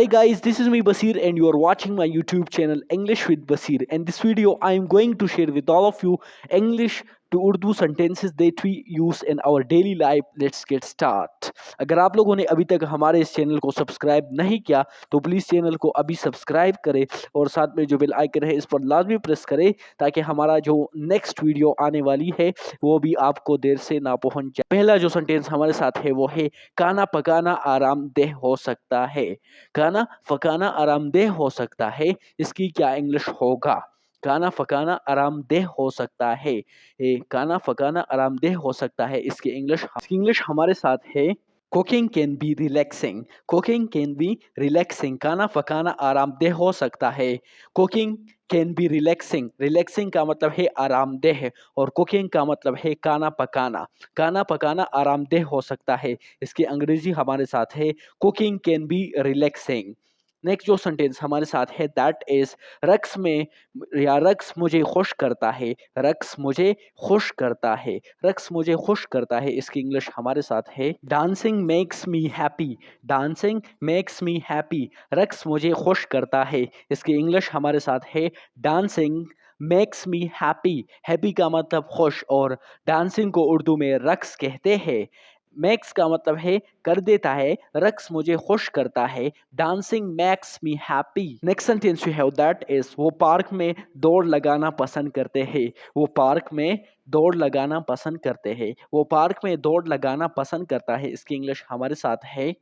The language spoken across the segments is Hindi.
Hi guys, this is me Basir and you are watching my YouTube channel English with Basir. And this video I am going to share with all of you English to Urdu sentences that we use in our daily life. Let's get start. अगर आप लोगों ने अभी तक हमारे इस चैनल को सब्सक्राइब नहीं किया तो प्लीज़ चैनल को अभी सब्सक्राइब करें और साथ में जो बेल आइकन है इस पर लाजमी प्रेस करें ताकि हमारा जो नेक्स्ट वीडियो आने वाली है वो भी आपको देर से ना पहुंच जाए। पहला जो सेंटेंस हमारे साथ है वो है खाना पकाना आरामदेह हो सकता है। खाना पकाना आरामदेह हो सकता है, इसकी क्या इंग्लिश होगा? खाना पकाना आरामदेह हो सकता है। खाना पकाना आरामदेह हो सकता है, इसकी इंग्लिश हमारे साथ है cooking can be relaxing. Cooking can be relaxing, खाना पकाना आरामदेह हो सकता है। Cooking can be relaxing, relaxing का मतलब है आरामदेह और कुकिंग का मतलब है खाना पकाना। खाना पकाना आरामदेह हो सकता है, इसकी अंग्रेजी हमारे साथ है cooking can be relaxing. Next जो सेंटेंस हमारे साथ है दैट इज रक्स में या रक्स मुझे खुश करता है। रक्स मुझे खुश करता है, रक्स मुझे खुश करता है, इसकी इंग्लिश हमारे साथ है dancing makes me happy. Dancing makes me happy, रक्स मुझे खुश करता है, इसकी इंग्लिश हमारे साथ है dancing makes me happy. Happy का मतलब खुश और डांसिंग को उर्दू में रक्स कहते हैं। मेक्स का मतलब है कर देता है, रक्स मुझे खुश करता है, dancing makes me happy. Next sentence you have that is वो पार्क में दौड़ लगाना पसंद करते हैं। वो पार्क में दौड़ लगाना पसंद करते हैं, वो पार्क में दौड़ लगाना पसंद करता है, इसकी इंग्लिश हमारे साथ है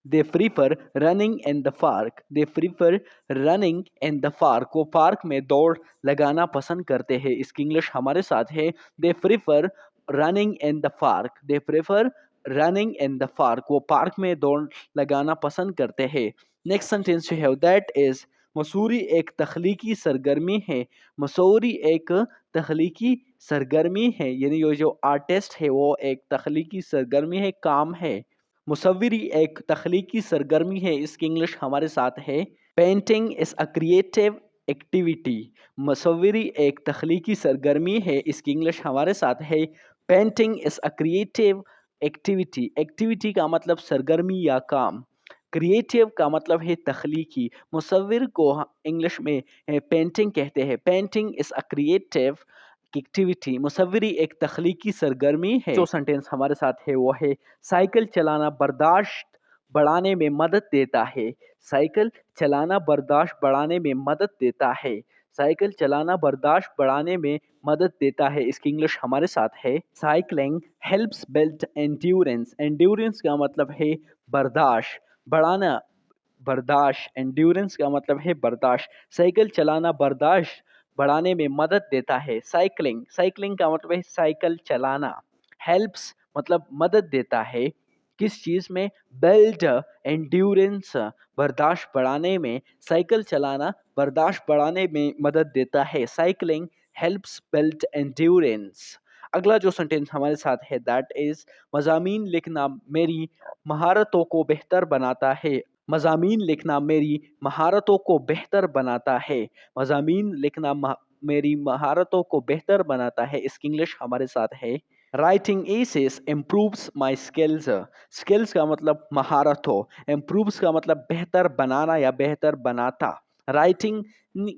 they prefer running in the park. They prefer running in the park, वो पार्क में दौड़ लगाना पसंद करते हैं, इसकी इंग्लिश हमारे साथ है they prefer running in the park. They prefer running in the park, वो पार्क में दौड़ लगाना पसंद करते हैं। Next sentence you have that is Mussoorie एक तख्लीकी सरगर्मी है। मसूरी एक तख्लीकी सरगर्मी है, यानी ये जो आर्टिस्ट है वो एक तख्लीकी सरगर्मी है, काम है। मुसव्विरी एक तख्लीकी सरगर्मी है, इसकी इंग्लिश हमारे साथ है painting is a creative activity. मुसव्विरी एक तख्लीकी सरगर्मी है, इसकी इंग्लिश हमारे साथ है painting is a creative activity. Activity का मतलब सरगर्मी या काम, क्रिएटिव का मतलब है तख्लीकी। मुसव्विर को इंग्लिश में पेंटिंग कहते हैं। Painting is a creative activity, मुसव्विरी एक तख्लीकी सरगर्मी है। जो सेंटेंस हमारे साथ है वो है साइकिल चलाना बर्दाश्त बढ़ाने में मदद देता है। साइकिल चलाना बर्दाश्त बढ़ाने में मदद देता है, साइकिल चलाना बर्दाश्त बढ़ाने में मदद देता है, इसकी इंग्लिश हमारे साथ है cycling helps build endurance. Endurance का मतलब है बर्दाश्त, बढ़ाना बर्दाश्त, एंड्योरेंस का मतलब है बर्दाश्त। साइकिल चलाना बर्दाश्त बढ़ाने में मदद देता है। साइकिलिंग, साइकिलिंग का मतलब है साइकिल चलाना। हेल्प्स मतलब मदद देता है, किस चीज़ में? बिल्ड एंड्योरेंस, बर्दाश्त बढ़ाने में। साइकिल चलाना बर्दाश्त बढ़ाने में मदद देता है। Cycling helps build endurance. अगला जो सेंटेंस हमारे साथ है दैट इज मज़ामीन लिखना मेरी महारतों को बेहतर बनाता है। मज़ामीन लिखना मेरी महारतों को बेहतर बनाता है। मज़ामीन लिखना मेरी महारतों को बेहतर बनाता है, इसकी इंग्लिश हमारे साथ है writing essays improves my skills. Skills का मतलब महारत हो, इम्प्रूव्स का मतलब बेहतर बनाना या बेहतर बनाता। राइटिंग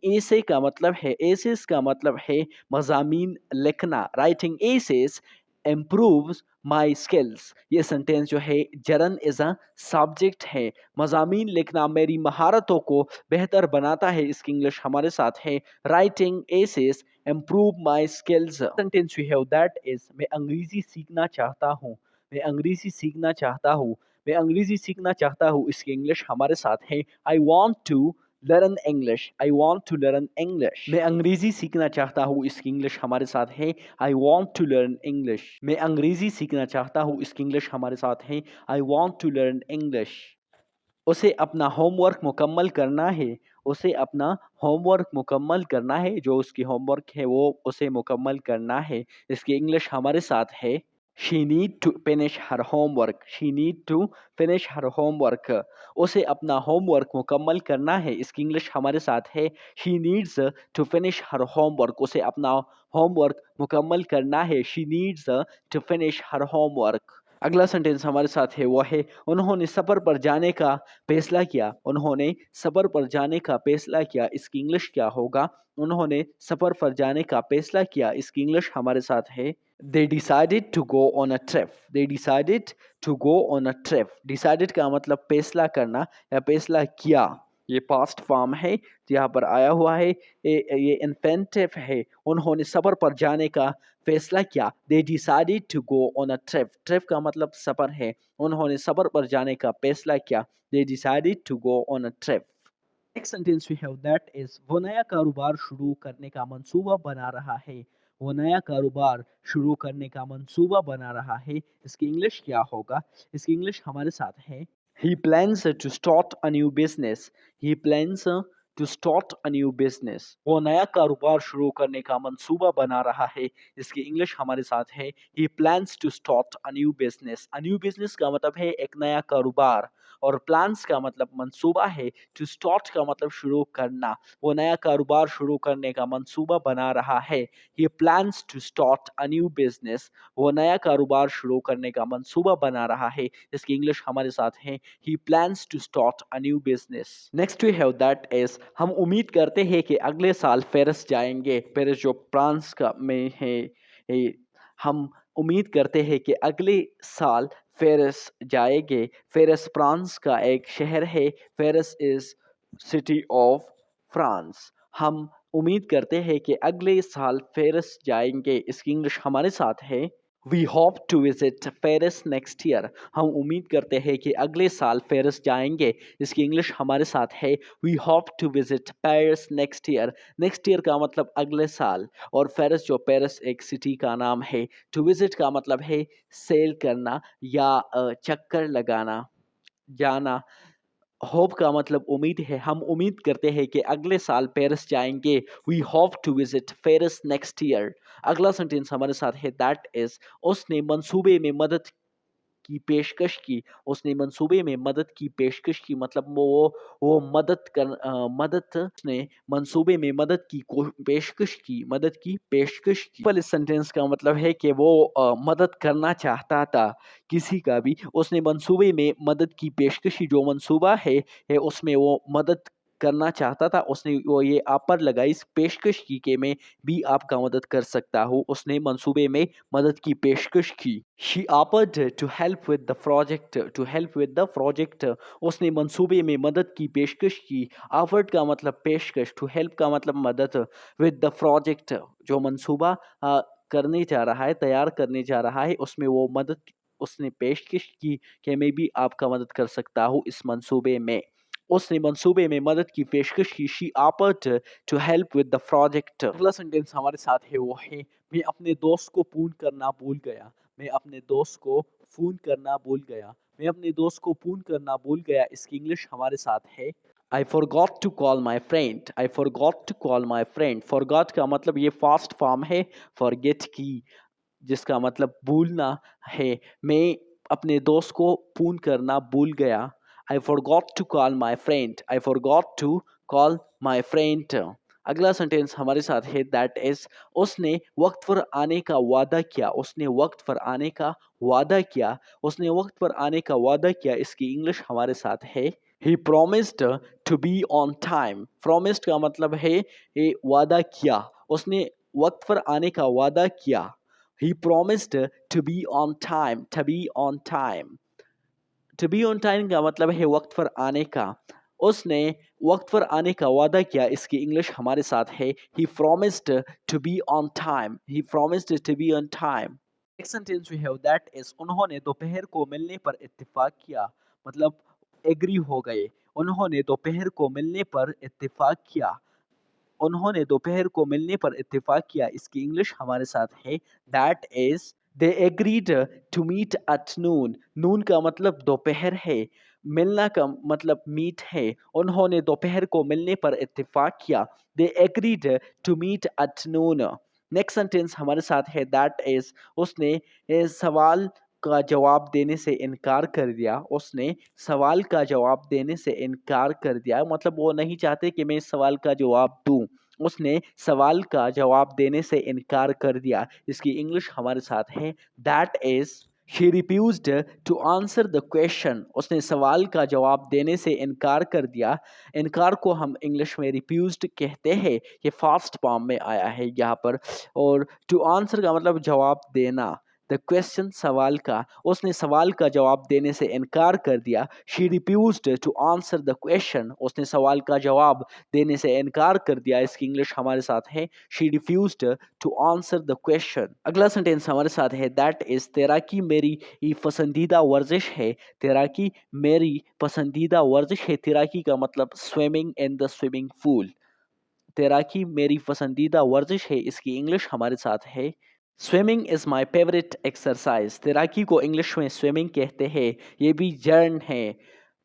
एसे का मतलब है, एसेस का मतलब है मज़ामीन लिखना। Writing essays improves my skills, ये सेंटेंस जो है जरन इज अ सब्जेक्ट है। मज़ामीन लिखना मेरी महारतों को बेहतर बनाता है, इसकी इंग्लिश हमारे साथ है writing essays improve my skills। Sentence you have that is मैं अंग्रेजी सीखना चाहता हूँ। मैं अंग्रेजी सीखना चाहता हूँ, मैं अंग्रेजी सीखना चाहता हूँ, इसकी इंग्लिश हमारे साथ है I want to learn English। I want to learn English, मैं अंग्रेजी सीखना चाहता हूँ, इसकी इंग्लिश हमारे साथ है I want to learn English। मैं अंग्रेजी सीखना चाहता हूँ, इसकी इंग्लिश हमारे साथ है I want to learn English। उसे अपना होमवर्क मुकम्मल करना है। उसे अपना होमवर्क मुकम्मल करना है, जो उसकी होमवर्क है वो उसे मुकम्मल करना है, इसकी इंग्लिश हमारे साथ है she need to finish her homework. She need to finish her homework, उसे अपना होमवर्क मुकम्मल करना है, इसकी इंग्लिश हमारे साथ है she needs to finish her homework. उसे अपना होमवर्क मुकम्मल करना है, she needs to finish her homework. अगला सेंटेंस हमारे साथ है वो है उन्होंने सफ़र पर जाने का फैसला किया। उन्होंने सफ़र पर जाने का फैसला किया, इसकी इंग्लिश क्या होगा? उन्होंने सफ़र पर जाने का फैसला किया, इसकी इंग्लिश हमारे साथ है they decided to go on a trip। they decided to go on a trip। decided का मतलब फैसला करना या फैसला किया, ये पास्ट फॉर्म है यहाँ पर आया हुआ है। ये इन्फेंटिव है। उन्होंने सफ़र पर जाने का फैसला किया। they decided to go on a trip। trip का मतलब सफ़र है। उन्होंने सफ़र पर जाने का फैसला किया। they decided to go on a trip। Next sentence we have that is वो नया कारोबार शुरू करने का मंसूबा बना रहा है। वो नया कारोबार शुरू करने का मंसूबा बना रहा है, इसकी इंग्लिश क्या होगा? इसकी इंग्लिश हमारे साथ है he plans to start a new business। he plans to start a new business। वो नया कारोबार शुरू करने का मंसूबा बना रहा है, इसकी इंग्लिश हमारे साथ है he plans to start a new business। a new business का मतलब है एक नया कारोबार, और प्लान्स का मतलब मंसूबा है। टू स्टार्ट का मतलब शुरू करना। वो नया कारोबार शुरू करने का मंसूबा बना रहा है। He plans to start a new business. वो नया कारोबार शुरू करने का मंसूबा बना रहा है, इसकी इंग्लिश हमारे साथ है he plans to start a new business. Next we have that is हम उम्मीद करते हैं कि अगले साल पेरिस जाएंगे। पेरिस जो फ्रांस का में है, हम उम्मीद करते हैं कि अगले साल पेरिस जाएंगे। पेरिस फ्रांस का एक शहर है। Paris is city of France. हम उम्मीद करते हैं कि अगले साल पेरिस जाएंगे, इसकी इंग्लिश हमारे साथ है we hope to visit Paris next year. हम उम्मीद करते हैं कि अगले साल पेरिस जाएंगे, इसकी इंग्लिश हमारे साथ है we hope to visit Paris next year. Next year का मतलब अगले साल, और पेरिस जो पेरिस एक सिटी का नाम है। टू विजिट का मतलब है सेल करना या चक्कर लगाना, जाना। होप का मतलब उम्मीद है। हम उम्मीद करते हैं कि अगले साल पेरिस जाएंगे। We hope to visit Paris next year. अगला सेंटेंस हमारे साथ है दैट इज उसने मंसूबे में मदद की पेशकश की। उसने मंसूबे में मदद की पेशकश की मतलब वो मदद उसने मंसूबे में मदद की पेशकश की, मदद की पेशकश की। पहले इस सेंटेंस का मतलब है कि वो मदद करना चाहता था किसी का भी। उसने मंसूबे में मदद की पेशकश की, जो मंसूबा है उसमें वो मदद करना चाहता था। उसने वो ये आप पर लगाई इस पेशकश की कि मैं भी आपका मदद कर सकता हूँ। उसने मंसूबे में मदद की पेशकश की। She offered to help with the project। to help with the project। उसने मंसूबे में मदद की पेशकश की। offered का मतलब पेशकश, to help का मतलब मदद, with the project जो मंसूबा करने जा रहा है, तैयार करने जा रहा है, उसमें वो मदद उसने पेशकश की कि मैं भी आपका मदद कर सकता हूँ इस मंसूबे में। उसने मंसूबे में मदद की पेशकश की। She offered to help with the project। अगला सेंटेंस हमारे साथ है वो है मैं अपने दोस्त को फोन करना भूल गया। मैं अपने दोस्त को फोन करना भूल गया। मैं अपने दोस्त को फोन करना भूल गया, इसकी इंग्लिश हमारे साथ है I forgot to call my friend। I forgot to call my friend। forgot का मतलब ये फास्ट फॉर्म है forget की, जिसका मतलब भूलना है। मैं अपने दोस्त को फोन करना भूल गया। I forgot to call my friend। I forgot to call my friend। अगला सेंटेंस हमारे साथ है दैट इज उसने वक्त पर आने का वादा किया। उसने वक्त पर आने का वादा किया। उसने वक्त पर आने का वादा किया, इसकी इंग्लिश हमारे साथ है He promised to be on time। promised का मतलब है ये वादा किया। उसने वक्त पर आने का वादा किया। He promised to be on time। to be on time। to be on time का मतलब है वक्त पर आने का। उसने वक्त पर आने का वादा किया, इसकी इंग्लिश हमारे साथ है He promised to be on time। He promised to be on time। Next sentence we have that is उन्होंने दोपहर को मिलने पर इत्तेफाक किया, मतलब एग्री हो गए। उन्होंने दोपहर को मिलने पर इत्तेफाक किया। उन्होंने दोपहर को मिलने पर इत्तेफाक किया, इसकी इंग्लिश हमारे साथ है that is they agreed to meet at noon. Noon का मतलब दोपहर है। मिलना का मतलब मीट है। उन्होंने दोपहर को मिलने पर इत्तेफाक किया। They agreed to meet at noon. Next sentence हमारे साथ है दैट इज उसने सवाल का जवाब देने से इनकार कर दिया। उसने सवाल का जवाब देने से इनकार कर दिया, मतलब वो नहीं चाहते कि मैं इस सवाल का जवाब दूं। उसने सवाल का जवाब देने से इनकार कर दिया, इसकी इंग्लिश हमारे साथ है that is she refused to answer the question, उसने सवाल का जवाब देने से इनकार कर दिया। इनकार को हम इंग्लिश में रिफ्यूज्ड कहते हैं। ये फास्ट फॉर्म में आया है यहाँ पर। और टू आंसर का मतलब जवाब देना। द क्वेश्चन सवाल का, उसने सवाल का जवाब देने से इनकार कर दिया। She refused to answer the question, उसने सवाल का जवाब देने से इनकार कर दिया। इसकी इंग्लिश हमारे साथ है she refused to answer the question. अगला सेंटेंस हमारे साथ है दैट इज, तैराकी मेरी पसंदीदा वर्जिश है। तैराकी मेरी पसंदीदा वर्जिश है। तैराकी का मतलब swimming in the swimming pool. तैराकी मेरी पसंदीदा वर्जिश है। इसकी इंग्लिश हमारे साथ है swimming is my favourite exercise. तैराकी को इंग्लिश में स्विमिंग कहते हैं। ये भी जर्न है।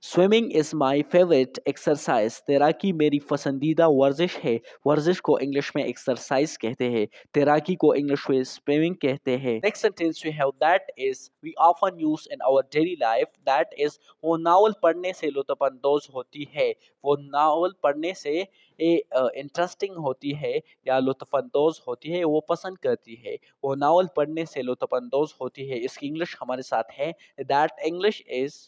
Swimming is my favourite exercise, तैराकी मेरी पसंदीदा वर्जिश है। वर्जिश को इंग्लिश में एक्सरसाइज कहते हैं। तैराकी को इंग्लिश में स्विमिंग कहते हैं। Next sentence we have that is we often use in our daily life. That is, वो नावल पढ़ने से लुत्फानंदोज होती है। वो नावल पढ़ने से इंटरेस्टिंग होती है या लुत्फानंदोज होती है, वो पसंद करती है। वो नावल पढ़ने से लुत्फानंदोज होती है। इसकी इंग्लिश हमारे साथ है that English is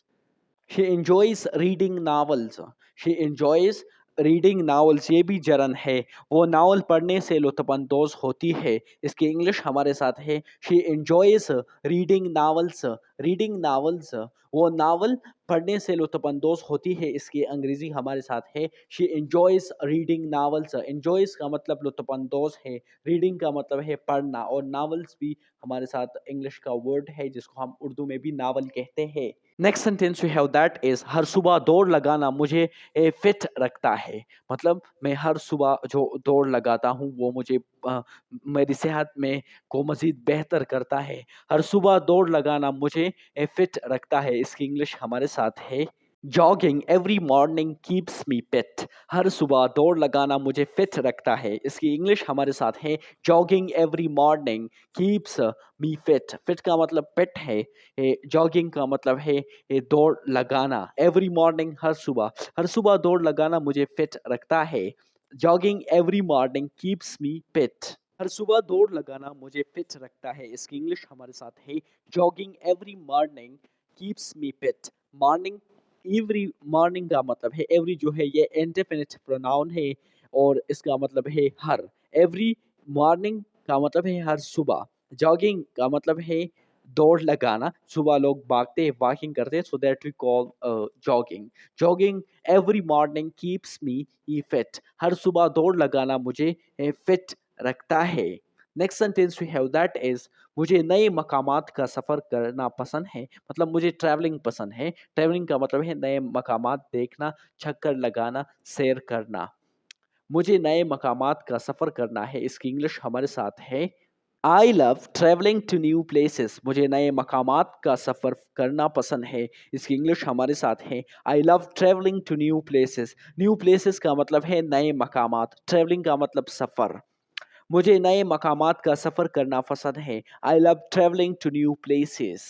she enjoys reading novels. she enjoys reading novels, ये भी जरन है। वो नावल पढ़ने से लुत्फानंदोज होती है। इसकी इंग्लिश हमारे साथ है she enjoys reading novels. reading novels, वो नावल पढ़ने से लुत्फानंदोज होती है। इसकी अंग्रेजी हमारे साथ है she enjoys reading novels. enjoys का मतलब लुत्फानंदोज है, रीडिंग का मतलब है पढ़ना, और नावल्स भी हमारे साथ इंग्लिश का वर्ड है जिसको हम उर्दू में भी नावल कहते हैं। Next sentence we have that is, हर सुबह दौड़ लगाना मुझे फिट रखता है। मतलब मैं हर सुबह जो दौड़ लगाता हूँ वो मुझे मेरी सेहत में को मज़ीद बेहतर करता है। हर सुबह दौड़ लगाना मुझे फिट रखता है। इसकी इंग्लिश हमारे साथ है jogging every morning keeps me fit. हर सुबह दौड़ लगाना मुझे फिट रखता है। इसकी इंग्लिश हमारे साथ है jogging every morning keeps me fit. Fit का मतलब फिट है। जॉगिंग का मतलब है दौड़ लगाना। एवरी मॉर्निंग हर सुबह दौड़ लगाना मुझे फिट रखता है। Jogging every morning keeps me fit. हर सुबह दौड़ लगाना मुझे फिट रखता है। इसकी इंग्लिश हमारे साथ है jogging every morning keeps me fit. Morning, every morning का मतलब है, एवरी जो है ये इंडेफिनिट प्रोनाउन है और इसका मतलब है हर। एवरी मॉर्निंग का मतलब है हर सुबह। जॉगिंग का मतलब है दौड़ लगाना। सुबह लोग भागते हैं, वॉकिंग करते हैं, so that we call jogging. Jogging every morning keeps me fit. हर सुबह दौड़ लगाना मुझे फिट रखता है। Next sentence we have that is, मुझे नए मकामात का सफ़र करना पसंद है। मतलब मुझे ट्रैवलिंग पसंद है। ट्रैवलिंग का मतलब है नए मकामात देखना, चक्कर लगाना, सैर करना। मुझे नए मकामात का सफ़र करना है। इसकी इंग्लिश हमारे साथ है I love travelling to new places. मुझे नए मकामात का सफ़र करना पसंद है। इसकी इंग्लिश हमारे साथ है I love travelling to new places. New places का मतलब है नए मकामात, ट्रैवलिंग का मतलब सफ़र। मुझे नए मकामात का सफ़र करना पसंद है। I love travelling to new places.